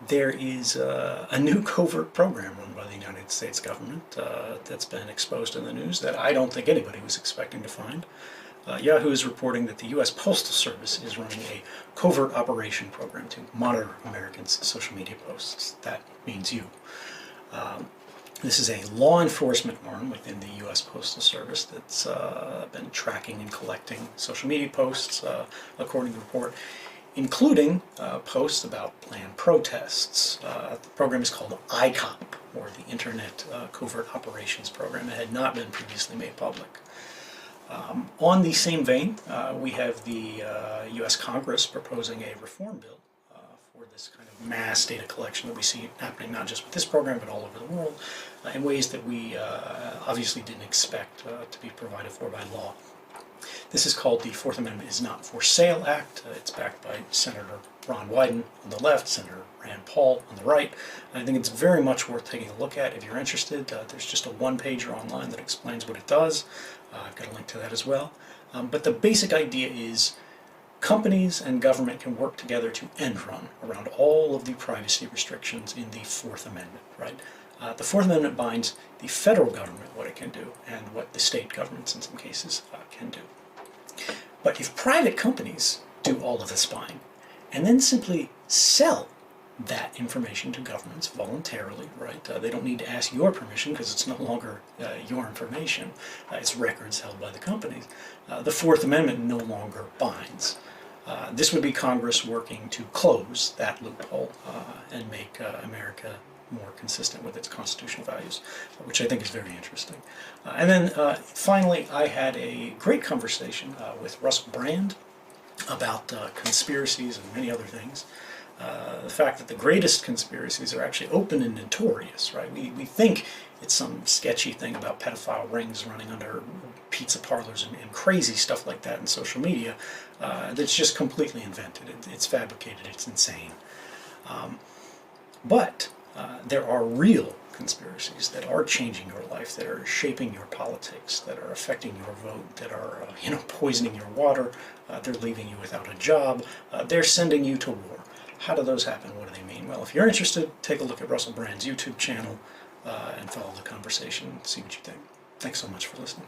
there is a new covert program run by the United States government that's been exposed in the news that I don't think anybody was expecting to find. Yahoo is reporting that the U.S. Postal Service is running a covert operation program to monitor Americans' social media posts. That means you. This is a law enforcement arm within the U.S. Postal Service that's been tracking and collecting social media posts, according to the report, including posts about planned protests. The program is called ICOP, or the Internet Covert Operations Program. It had not been previously made public. On the same vein, we have the U.S. Congress proposing a reform bill for this kind of mass data collection that we see happening not just with this program but all over the world in ways that we obviously didn't expect to be provided for by law. This is called the Fourth Amendment is Not for Sale Act. It's backed by Senator Ron Wyden on the left, Senator Rand Paul on the right. And I think it's very much worth taking a look at if you're interested. There's just a one-pager online that explains what it does. I've got a link to that as well. But the basic idea is companies and government can work together to end run around all of the privacy restrictions in the Fourth Amendment, right? The Fourth Amendment binds the federal government what it can do and what the state governments in some cases can do. But if private companies do all of the spying and then simply sell that information to governments voluntarily, right? They don't need to ask your permission because it's no longer your information. It's records held by the companies. The Fourth Amendment no longer binds. This would be Congress working to close that loophole and make America more consistent with its constitutional values, which I think is very interesting. And then finally, I had a great conversation with Russell Brand about conspiracies and many other things. The fact that the greatest conspiracies are actually open and notorious, right? We think it's some sketchy thing about pedophile rings running under pizza parlors and crazy stuff like that in social media that's just completely invented. It's fabricated, it's insane. But there are real conspiracies that are changing your life, that are shaping your politics, that are affecting your vote, that are poisoning your water, they're leaving you without a job, they're sending you to war. How do those happen? What do they mean? Well, if you're interested, take a look at Russell Brand's YouTube channel and follow the conversation and see what you think. Thanks so much for listening.